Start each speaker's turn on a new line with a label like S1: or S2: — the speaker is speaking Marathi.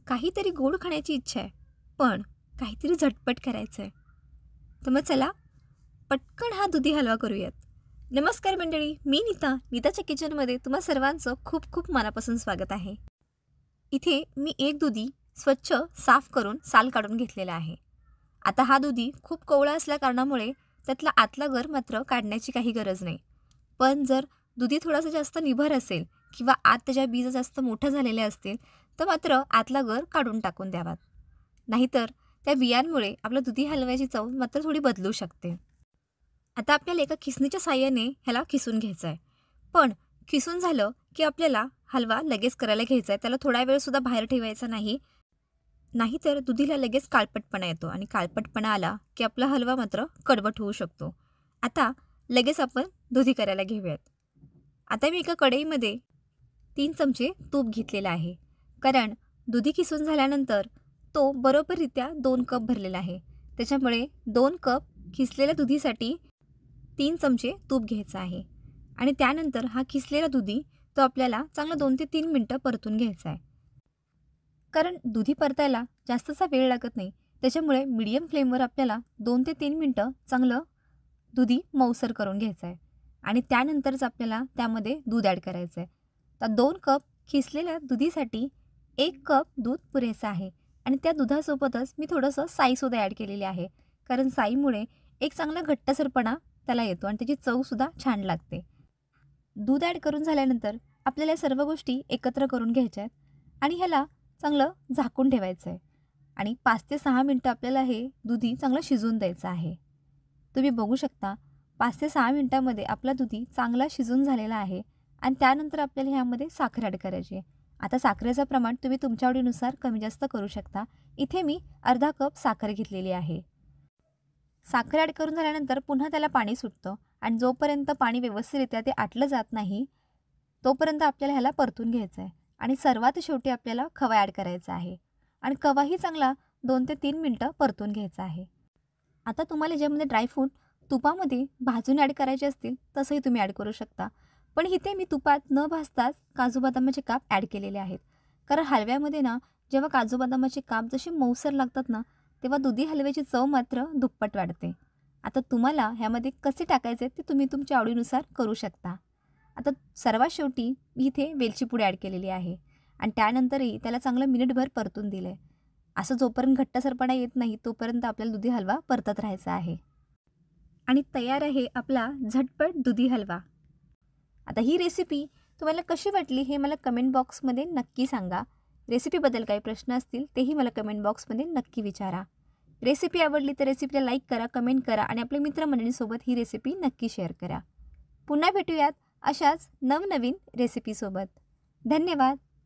S1: काहीतरी गोड खाण्याची इच्छा आहे, पण काहीतरी झटपट करायचं आहे. तर मग चला पटकन हा दुधी हलवा करूयात. नमस्कार मंडळी, मी नीताच्या किचनमध्ये तुम्हा सर्वांचं खूप खूप मनापासून स्वागत आहे. इथे मी एक दुधी स्वच्छ साफ करून साल काढून घेतलेला आहे. आता हा दुधी खूप कोवळा असल्या कारणामुळे त्यातला आतला गर मात्र काढण्याची काही गरज नाही. पण जर दुधी थोडासा जास्त निभर असेल किंवा आत त्याच्या बीज जास्त मोठ्या झालेल्या असतील तर मात्र आतला गर काढून टाकून द्यावात. नाहीतर त्या बियांमुळे आपल्या दुधी हलव्याची चव मात्र थोडी बदलू शकते. आता आपल्याला एका खिसणीच्या साहाय्याने ह्याला खिसून घ्यायचं आहे. पण खिसून झालं की आपल्याला हलवा लगेच करायला घ्यायचा आहे. त्याला थोडा वेळसुद्धा बाहेर ठेवायचा नाही. नाहीतर दुधीला लगेच काळपटपणा येतो आणि काळपटपणा आला की आपला हलवा मात्र कडवट होऊ शकतो. आता लगेच आपण दुधी करायला घेऊयात. आता मी एका कढईमध्ये 3 चमचे तूप घेतलेलं आहे. कारण दुधी खिसून झाल्यानंतर तो बरोबररित्या 2 कप भरलेला आहे. त्याच्यामुळे 2 कप खिसलेल्या दुधीसाठी 3 चमचे तूप घ्यायचं आहे. आणि त्यानंतर हा खिसलेला दुधी तो आपल्याला चांगला 2 ते 3 मिनटं परतून घ्यायचा आहे. कारण दुधी परतायला जास्तचा वेळ लागत नाही. त्याच्यामुळे मीडियम फ्लेमवर आपल्याला 2 ते 3 मिनटं चांगलं दुधी मऊसर करून घ्यायचं आहे. आणि त्यानंतरच आपल्याला त्यामध्ये दूध ॲड करायचं आहे. तर 2 कप खिसलेल्या दुधीसाठी 1 कप दूध पुरेसं आहे. आणि त्या दुधासोबतच मी थोडंसं साईसुद्धा ॲड केलेली आहे. कारण साईमुळे एक चांगला घट्टसरपणा त्याला येतो आणि त्याची चवसुद्धा छान लागते. दूध ॲड करून झाल्यानंतर आपल्याला या सर्व गोष्टी एकत्र करून घ्यायच्या आहेत आणि ह्याला चांगलं झाकून ठेवायचं आहे. आणि 5 ते 6 मिनटं आपल्याला हे दुधी चांगलं शिजवून द्यायचं आहे. तुम्ही बघू शकता 5 ते 6 मिनटामध्ये आपला दुधी चांगला शिजून झालेला आहे. आणि त्यानंतर आपल्याला ह्यामध्ये साखर ॲड करायची आहे. आता साखरेचं प्रमाण तुम्ही तुमच्या आवडीनुसार कमी जास्त करू शकता. इथे मी अर्धा कप साखर घेतलेली आहे. साखर ॲड करून झाल्यानंतर पुन्हा त्याला पाणी सुटतं आणि जोपर्यंत पाणी व्यवस्थितरित्या ते आटलं जात नाही तोपर्यंत आपल्याला ह्याला परतून घ्यायचं आहे. आणि सर्वात शेवटी आपल्याला खवा ॲड करायचा आहे. आणि खवाही चांगला 2 ते 3 मिनटं परतून घ्यायचा आहे. आता तुम्हाला ज्यामध्ये ड्रायफ्रूट तुपामध्ये भाजून ॲड करायचे असतील तसंही तुम्ही ॲड करू शकता. पण इथे मी तुपात न भाजताच काजू बदामाचे काप ॲड केलेले आहेत. कारण हलव्यामध्ये ना जेव्हा काजू बदामाचे काप जसे मऊसर लागतात ना तेव्हा दुधी हलव्याची चव मात्र दुप्पट वाढते. आता तुम्हाला ह्यामध्ये कसे टाकायचे ते तुम्ही तुमच्या आवडीनुसार करू शकता. आता सर्वात शेवटी मी इथे वेलची पूड ॲड केलेली आहे. आणि त्यानंतरही त्याला चांगलं मिनिटभर परतून दिलं आहे. असं जोपर्यंत घट्टसरपणा येत नाही तोपर्यंत आपल्याला दुधी हलवा परतत राहायचा आहे. आणि तयार आहे आपला झटपट दुधी हलवा. आता ही रेसिपी तुम्हाला कशी वाटली हे मला कमेंट बॉक्समध्ये नक्की सांगा. रेसिपीबद्दल काही प्रश्न असतील तेही मला कमेंट बॉक्समध्ये नक्की विचारा. रेसिपी आवडली तर रेसिपीला लाईक करा, कमेंट करा आणि आपल्या मित्रमंडळींसोबत ही रेसिपी नक्की शेअर करा. पुन्हा भेटूयात अशाच नवनवीन रेसिपीसोबत. धन्यवाद.